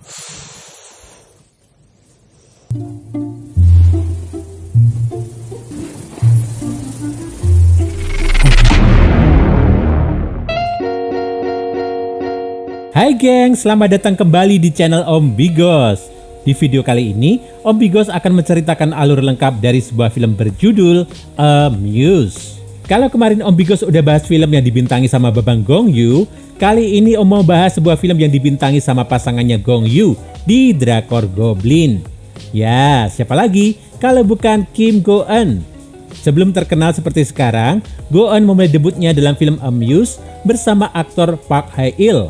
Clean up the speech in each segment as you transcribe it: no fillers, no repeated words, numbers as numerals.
Hai geng, selamat datang kembali di channel Om Bigos. Di video kali ini, Om Bigos akan menceritakan alur lengkap dari sebuah film berjudul Amuse. Kalau kemarin Om Bigos udah bahas film yang dibintangi sama Babang Gong Yoo, kali ini Om mau bahas sebuah film yang dibintangi sama pasangannya Gong Yoo di Drakor Goblin. Ya, siapa lagi kalau bukan Kim Go Eun. Sebelum terkenal seperti sekarang, Go Eun memulai debutnya dalam film Amuse bersama aktor Park Hae Il.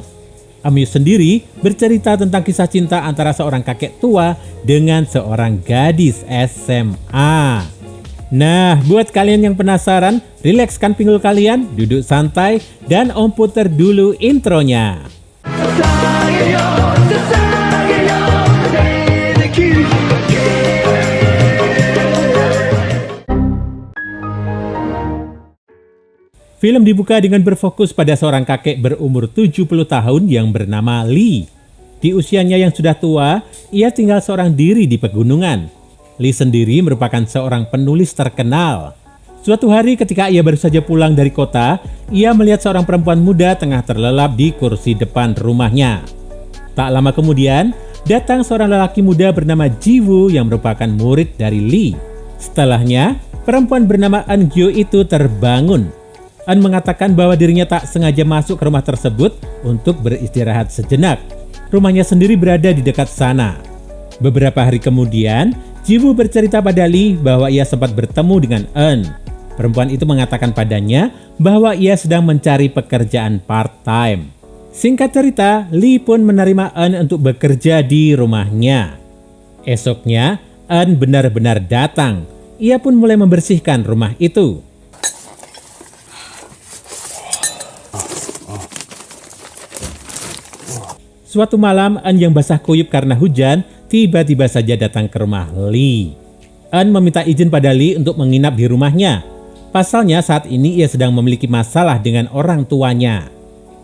Amuse sendiri bercerita tentang kisah cinta antara seorang kakek tua dengan seorang gadis SMA. Nah, buat kalian yang penasaran, rilekskan pinggul kalian, duduk santai, dan Om puter dulu intronya. Film dibuka dengan berfokus pada seorang kakek berumur 70 tahun yang bernama Lee. Di usianya yang sudah tua, ia tinggal seorang diri di pegunungan. Lee sendiri merupakan seorang penulis terkenal. Suatu hari ketika ia baru saja pulang dari kota, ia melihat seorang perempuan muda tengah terlelap di kursi depan rumahnya. Tak lama kemudian, datang seorang lelaki muda bernama Ji-woo yang merupakan murid dari Lee. Setelahnya, perempuan bernama Eun Gyo itu terbangun. Eun mengatakan bahwa dirinya tak sengaja masuk ke rumah tersebut untuk beristirahat sejenak. Rumahnya sendiri berada di dekat sana. Beberapa hari kemudian, Ji-woo bercerita pada Lee bahwa ia sempat bertemu dengan Eun. Perempuan itu mengatakan padanya bahwa ia sedang mencari pekerjaan part-time. Singkat cerita, Lee pun menerima Eun untuk bekerja di rumahnya. Esoknya, Eun benar-benar datang. Ia pun mulai membersihkan rumah itu. Suatu malam, Eun yang basah kuyup karena hujan, tiba-tiba saja datang ke rumah Lee. Eun meminta izin pada Lee untuk menginap di rumahnya. Pasalnya saat ini ia sedang memiliki masalah dengan orang tuanya.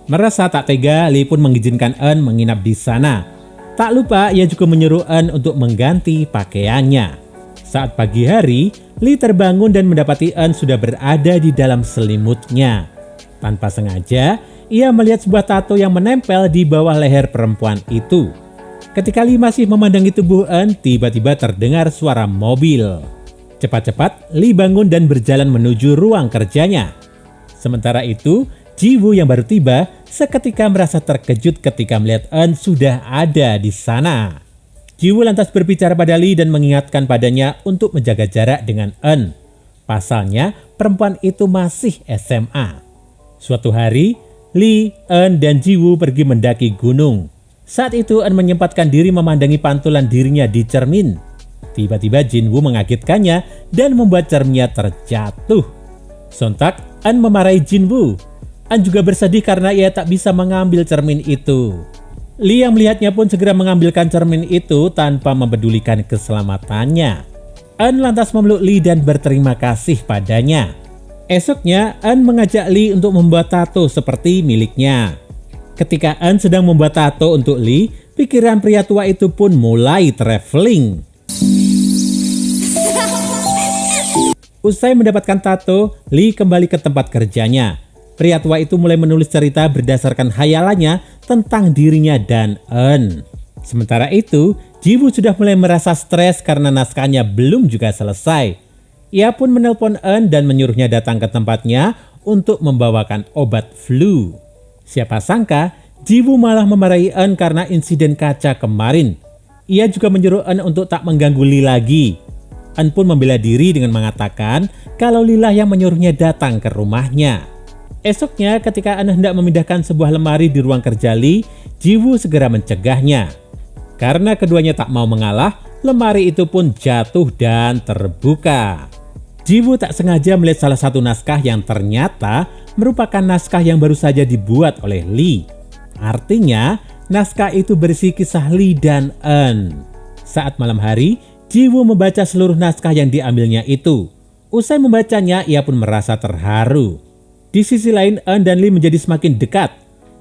Merasa tak tega, Lee pun mengizinkan Eun menginap di sana. Tak lupa ia juga menyuruh Eun untuk mengganti pakaiannya. Saat pagi hari, Lee terbangun dan mendapati Eun sudah berada di dalam selimutnya. Tanpa sengaja, ia melihat sebuah tato yang menempel di bawah leher perempuan itu. Ketika Lee masih memandangi tubuh Eun, tiba-tiba terdengar suara mobil. Cepat-cepat, Lee bangun dan berjalan menuju ruang kerjanya. Sementara itu, Ji-woo yang baru tiba seketika merasa terkejut ketika melihat Eun sudah ada di sana. Ji-woo lantas berbicara pada Lee dan mengingatkan padanya untuk menjaga jarak dengan Eun. Pasalnya, perempuan itu masih SMA. Suatu hari, Lee, Eun, dan Ji-woo pergi mendaki gunung. Saat itu Eun menyempatkan diri memandangi pantulan dirinya di cermin. Tiba-tiba Jin-woo mengagetkannya dan membuat cerminnya terjatuh. Sontak, Eun memarahi Jin-woo. Eun juga bersedih karena ia tak bisa mengambil cermin itu. Lee yang melihatnya pun segera mengambilkan cermin itu tanpa mempedulikan keselamatannya. Eun lantas memeluk Lee dan berterima kasih padanya. Esoknya, Eun mengajak Lee untuk membuat tato seperti miliknya. Ketika Eun sedang membuat tato untuk Lee, pikiran pria tua itu pun mulai traveling. Usai mendapatkan tato, Lee kembali ke tempat kerjanya. Pria tua itu mulai menulis cerita berdasarkan hayalannya tentang dirinya dan Eun. Sementara itu, Ji-woo sudah mulai merasa stres karena naskahnya belum juga selesai. Ia pun menelpon Eun dan menyuruhnya datang ke tempatnya untuk membawakan obat flu. Siapa sangka, Ji-woo malah memarahi Eun karena insiden kaca kemarin. Ia juga menyuruh Eun untuk tak mengganggu Lee lagi. Eun pun membela diri dengan mengatakan kalau Lee lah yang menyuruhnya datang ke rumahnya. Esoknya ketika Eun hendak memindahkan sebuah lemari di ruang kerja Lee, Ji-woo segera mencegahnya. Karena keduanya tak mau mengalah, lemari itu pun jatuh dan terbuka. Ji-woo tak sengaja melihat salah satu naskah yang ternyata merupakan naskah yang baru saja dibuat oleh Lee. Artinya, naskah itu berisi kisah Lee dan Eun. Saat malam hari, Ji-woo membaca seluruh naskah yang diambilnya itu. Usai membacanya, ia pun merasa terharu. Di sisi lain, Eun dan Lee menjadi semakin dekat.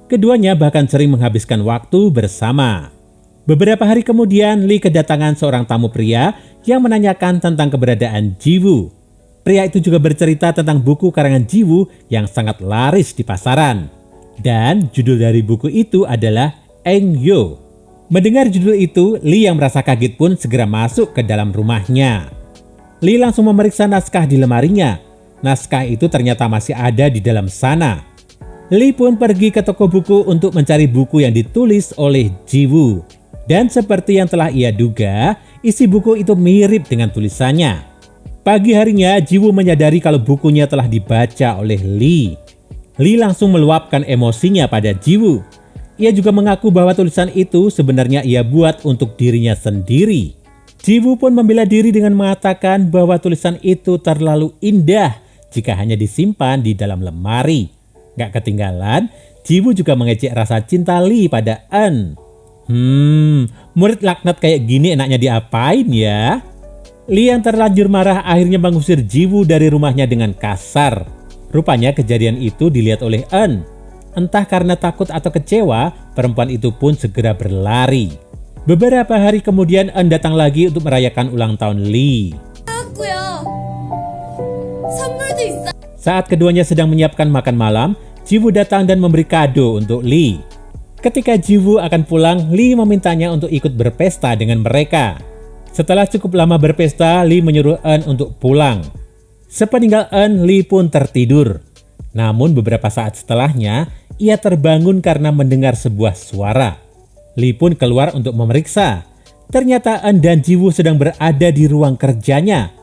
Keduanya bahkan sering menghabiskan waktu bersama. Beberapa hari kemudian, Lee kedatangan seorang tamu pria yang menanyakan tentang keberadaan Jiwoo. Pria itu juga bercerita tentang buku karangan Jiwoo yang sangat laris di pasaran. Dan judul dari buku itu adalah Engyo. Mendengar judul itu, Lee yang merasa kaget pun segera masuk ke dalam rumahnya. Lee langsung memeriksa naskah di lemarinya. Naskah itu ternyata masih ada di dalam sana. Lee pun pergi ke toko buku untuk mencari buku yang ditulis oleh Jiwoo. Dan seperti yang telah ia duga, isi buku itu mirip dengan tulisannya. Pagi harinya, Jiwoo menyadari kalau bukunya telah dibaca oleh Lee. Lee langsung meluapkan emosinya pada Jiwoo. Ia juga mengaku bahwa tulisan itu sebenarnya ia buat untuk dirinya sendiri. Jiwoo pun membela diri dengan mengatakan bahwa tulisan itu terlalu indah jika hanya disimpan di dalam lemari. Gak ketinggalan, Jiwoo juga mengejek rasa cinta Lee pada Eun. Murid laknat kayak gini enaknya diapain ya? Lee yang terlanjur marah akhirnya mengusir Jiwoo dari rumahnya dengan kasar. Rupanya kejadian itu dilihat oleh Eun. Entah karena takut atau kecewa, perempuan itu pun segera berlari. Beberapa hari kemudian Eun datang lagi untuk merayakan ulang tahun Lee. Saat keduanya sedang menyiapkan makan malam, Jiwoo datang dan memberi kado untuk Lee. Ketika Jiwoo akan pulang, Lee memintanya untuk ikut berpesta dengan mereka. Setelah cukup lama berpesta, Lee menyuruh Eun untuk pulang. Sepeninggal Eun, Lee pun tertidur. Namun beberapa saat setelahnya, ia terbangun karena mendengar sebuah suara. Lee pun keluar untuk memeriksa. Ternyata Eun dan Jiwoo sedang berada di ruang kerjanya.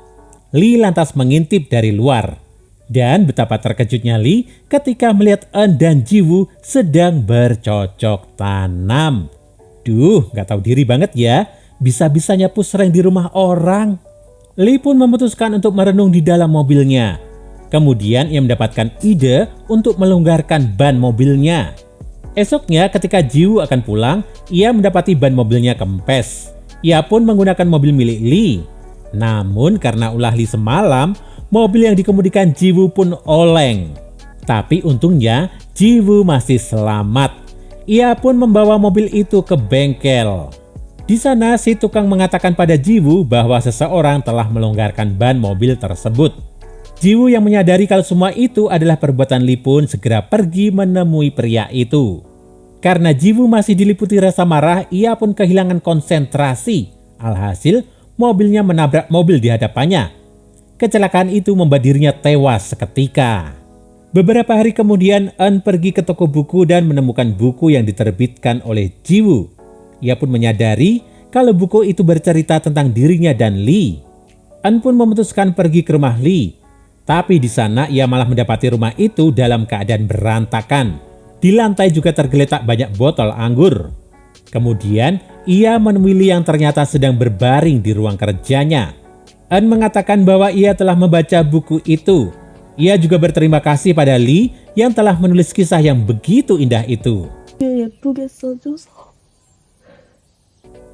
Lee lantas mengintip dari luar. Dan betapa terkejutnya Lee ketika melihat Eun dan Jiwoo sedang bercocok tanam. Duh, gak tahu diri banget ya. Bisa-bisanya push rank di rumah orang. Lee pun memutuskan untuk merenung di dalam mobilnya. Kemudian ia mendapatkan ide untuk melonggarkan ban mobilnya. Esoknya ketika Jiwoo akan pulang, ia mendapati ban mobilnya kempes. Ia pun menggunakan mobil milik Lee. Namun karena ulah Lee semalam, mobil yang dikemudikan Jiwoo pun oleng. Tapi untungnya Jiwoo masih selamat. Ia pun membawa mobil itu ke bengkel. Di sana si tukang mengatakan pada Jiwoo bahwa seseorang telah melonggarkan ban mobil tersebut. Jiwoo yang menyadari kalau semua itu adalah perbuatan Lee pun segera pergi menemui pria itu. Karena Jiwoo masih diliputi rasa marah, ia pun kehilangan konsentrasi. Alhasil mobilnya menabrak mobil di hadapannya. Kecelakaan itu membuat dirinya tewas seketika. Beberapa hari kemudian, Eun pergi ke toko buku dan menemukan buku yang diterbitkan oleh Jiwoo. Ia pun menyadari kalau buku itu bercerita tentang dirinya dan Lee. Eun pun memutuskan pergi ke rumah Lee. Tapi di sana ia malah mendapati rumah itu dalam keadaan berantakan. Di lantai juga tergeletak banyak botol anggur. Kemudian ia menemui Lee yang ternyata sedang berbaring di ruang kerjanya. Eun mengatakan bahwa ia telah membaca buku itu. Ia juga berterima kasih pada Lee yang telah menulis kisah yang begitu indah itu.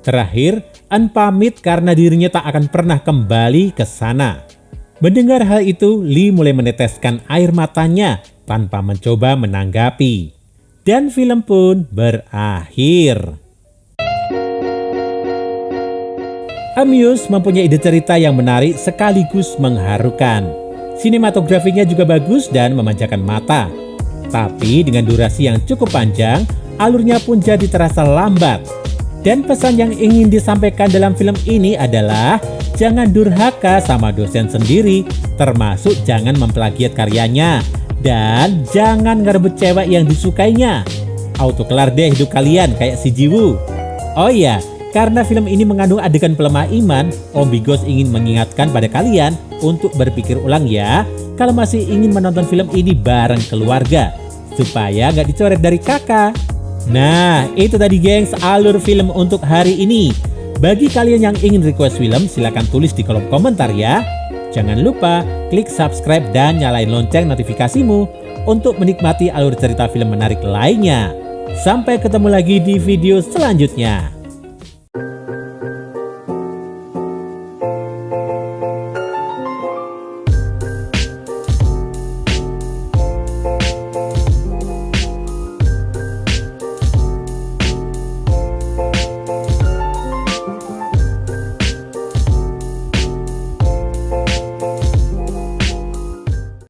Terakhir, Eun pamit karena dirinya tak akan pernah kembali ke sana. Mendengar hal itu, Lee mulai meneteskan air matanya tanpa mencoba menanggapi. Dan film pun berakhir. Amuse mempunyai ide cerita yang menarik sekaligus mengharukan. Sinematografinya juga bagus dan memanjakan mata. Tapi dengan durasi yang cukup panjang, alurnya pun jadi terasa lambat. Dan pesan yang ingin disampaikan dalam film ini adalah jangan durhaka sama dosen sendiri, termasuk jangan memplagiat karyanya. Dan jangan ngerebut cewek yang disukainya. Auto kelar deh hidup kalian kayak si Jiwoo. Oh iya, karena film ini mengandung adegan pelemah iman, Om Bigos ingin mengingatkan pada kalian untuk berpikir ulang ya kalau masih ingin menonton film ini bareng keluarga, supaya nggak dicoret dari kakak. Nah, itu tadi gengs alur film untuk hari ini. Bagi kalian yang ingin request film, silahkan tulis di kolom komentar ya. Jangan lupa klik subscribe dan nyalain lonceng notifikasimu untuk menikmati alur cerita film menarik lainnya. Sampai ketemu lagi di video selanjutnya.